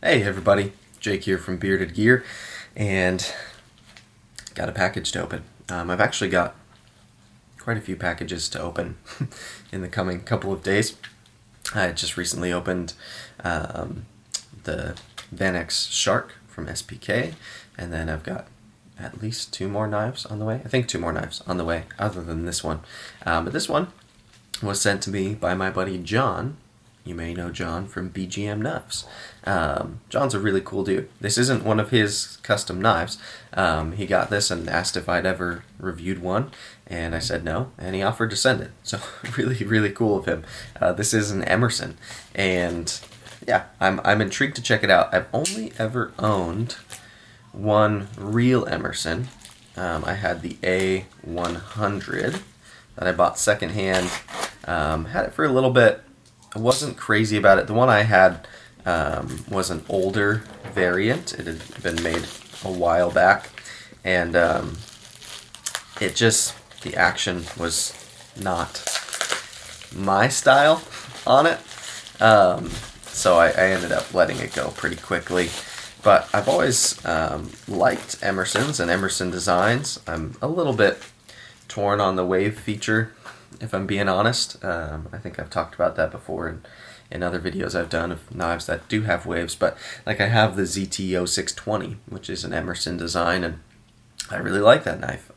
Hey everybody, Jake here from Bearded Gear, and got a package to open. I've actually got quite a few packages to open in the coming couple of days. I just recently opened the Van X Shark from SPK, and then I've got at least two more knives on the way. I think two more knives on the way, other than this one. But this one was sent to me by my buddy John. You may know John from BGM Knives. John's a really cool dude. This isn't one of his custom knives. He got this and asked if I'd ever reviewed one, and I said no, and he offered to send it. So really, really cool of him. This is an Emerson, and yeah, I'm intrigued to check it out. I've only ever owned one real Emerson. I had the A100 that I bought secondhand. Had it for a little bit. I wasn't crazy about it. The one I had was an older variant. It had been made a while back, and the action was not my style on it. So I ended up letting it go pretty quickly. But I've always liked Emerson's and Emerson designs. I'm a little bit torn on the wave feature, if I'm being honest. I think I've talked about that before in other videos I've done of knives that do have waves, but like I have the ZT-0620, which is an Emerson design, and I really like that knife.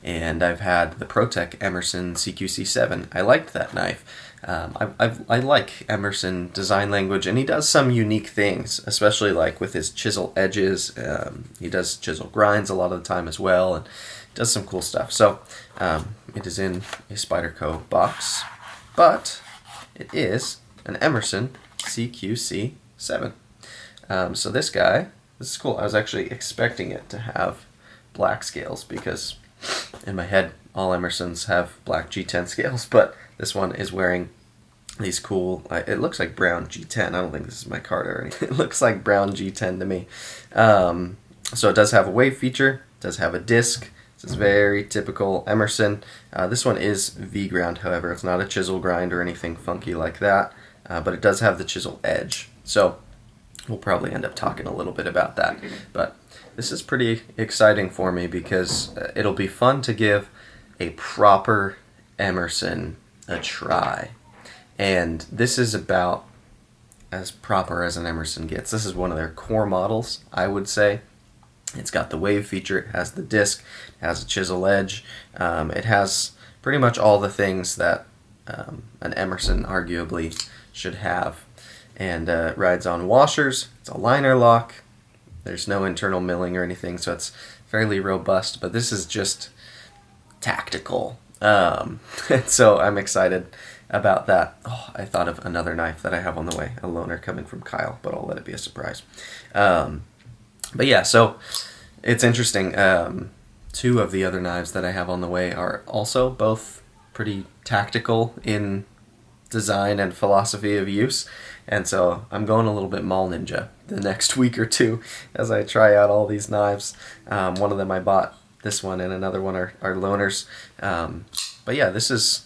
And I've had the ProTech Emerson CQC7. I liked that knife. I like Emerson design language, and he does some unique things, especially like with his chisel edges. He does chisel grinds a lot of the time as well, and does some cool stuff. So it is in a Spyderco box, but it is an Emerson CQC7. So this is cool. I was actually expecting it to have black scales because in my head all Emersons have black G10 scales, but this one is wearing these cool, it looks like brown G10. I don't think this is my card or anything. It looks like brown G10 to me. So it does have a wave feature, it does have a disc. This is very typical Emerson. This one is V-ground, however. It's not a chisel grind or anything funky like that, but it does have the chisel edge. So we'll probably end up talking a little bit about that. But this is pretty exciting for me because it'll be fun to give a proper Emerson a try. And this is about as proper as an Emerson gets. This is one of their core models, I would say. It's got the wave feature, it has the disc, it has a chisel edge, it has pretty much all the things that an Emerson arguably should have. And it rides on washers, it's a liner lock, there's no internal milling or anything, so it's fairly robust, but this is just tactical. So I'm excited about that. Oh, I thought of another knife that I have on the way, a loaner coming from Kyle, but I'll let it be a surprise. But yeah, so it's interesting. Two of the other knives that I have on the way are also both pretty tactical in design and philosophy of use. And so I'm going a little bit mall ninja the next week or two as I try out all these knives. One of them I bought, this one, and another one are loaners. But yeah, this is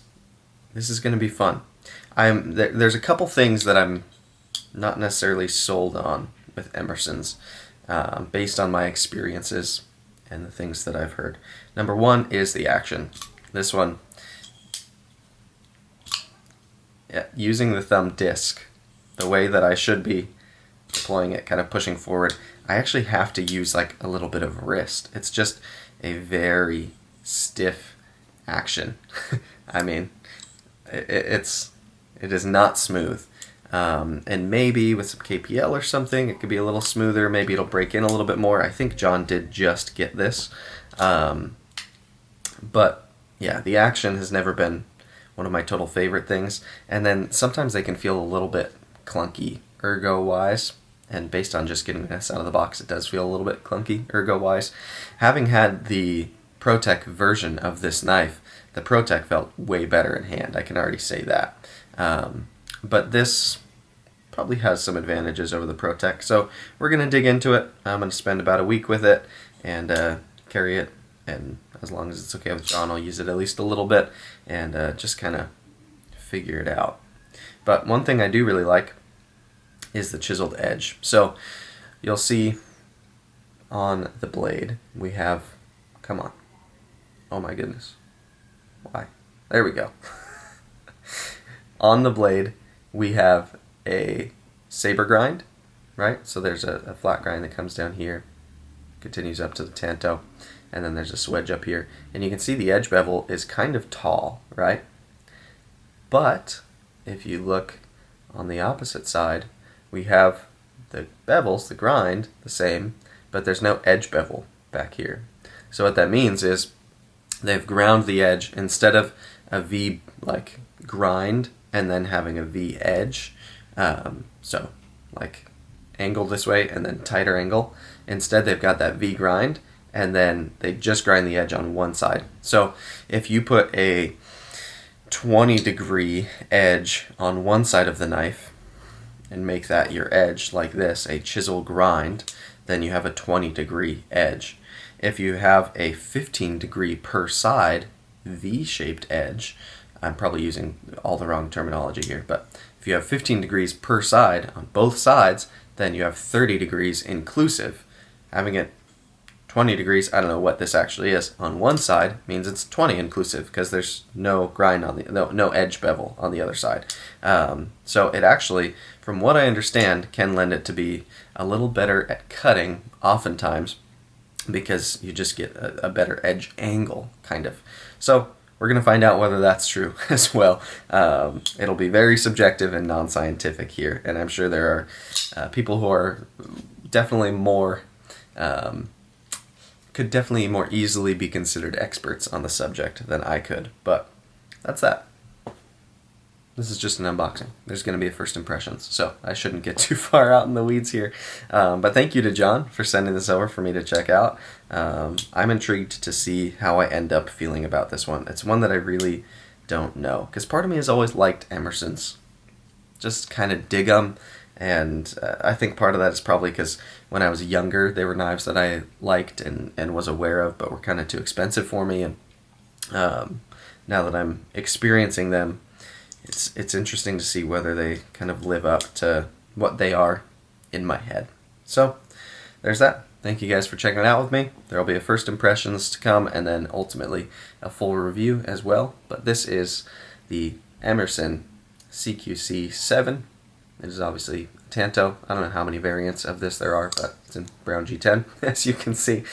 going to be fun. There's a couple things that I'm not necessarily sold on with Emerson's. Based on my experiences and the things that I've heard. Number one is the action. This one, using the thumb disc the way that I should be deploying it, kind of pushing forward, I actually have to use like a little bit of wrist. It's just a very stiff action. I mean, it is not smooth. And maybe with some KPL or something, it could be a little smoother. Maybe it'll break in a little bit more. I think John did just get this. But yeah, the action has never been one of my total favorite things. And then sometimes they can feel a little bit clunky ergo-wise. And based on just getting this out of the box, it does feel a little bit clunky ergo-wise. Having had the ProTech version of this knife, the ProTech felt way better in hand. I can already say that. But this probably has some advantages over the ProTech, so we're going to dig into it. I'm going to spend about a week with it and carry it, and as long as it's okay with John, I'll use it at least a little bit and just kind of figure it out. But one thing I do really like is the chiseled edge. So you'll see on the blade we have, come on, oh my goodness, why? There we go. On the blade we have a saber grind, right? So there's a flat grind that comes down here, continues up to the tanto, and then there's a swedge up here. And you can see the edge bevel is kind of tall, right? But if you look on the opposite side, we have the bevels, the grind, the same, but there's no edge bevel back here. So what that means is they've ground the edge instead of a V like grind and then having a V edge. So like angle this way and then tighter angle. Instead they've got that V grind and then they just grind the edge on one side. So if you put a 20-degree edge on one side of the knife and make that your edge like this, a chisel grind, then you have a 20-degree edge. If you have a 15-degree per side V-shaped edge, I'm probably using all the wrong terminology here, but if you have 15 degrees per side on both sides, then you have 30 degrees inclusive. Having it 20 degrees, I don't know what this actually is, on one side means it's 20 inclusive because there's no grind on the no edge bevel on the other side. So it actually, from what I understand, can lend it to be a little better at cutting oftentimes because you just get a better edge angle, kind of. So we're going to find out whether that's true as well. It'll be very subjective and non-scientific here, and I'm sure there are people who are definitely more could definitely more easily be considered experts on the subject than I could, but that's that. This is just an unboxing. There's going to be a first impressions, so I shouldn't get too far out in the weeds here. But thank you to John for sending this over for me to check out. I'm intrigued to see how I end up feeling about this one. It's one that I really don't know, because part of me has always liked Emerson's. Just kind of dig them. And I think part of that is probably because when I was younger, they were knives that I liked and was aware of, but were kind of too expensive for me. And now that I'm experiencing them, it's interesting to see whether they kind of live up to what they are in my head. So there's that. Thank you guys for checking it out with me. There will be a first impressions to come and then ultimately a full review as well. But this is the Emerson CQC7. It is obviously Tanto. I don't know how many variants of this there are, but it's in brown G10, as you can see.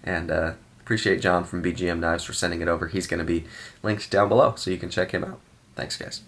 And appreciate John from BGM Knives for sending it over. He's going to be linked down below, so you can check him out. Thanks, guys.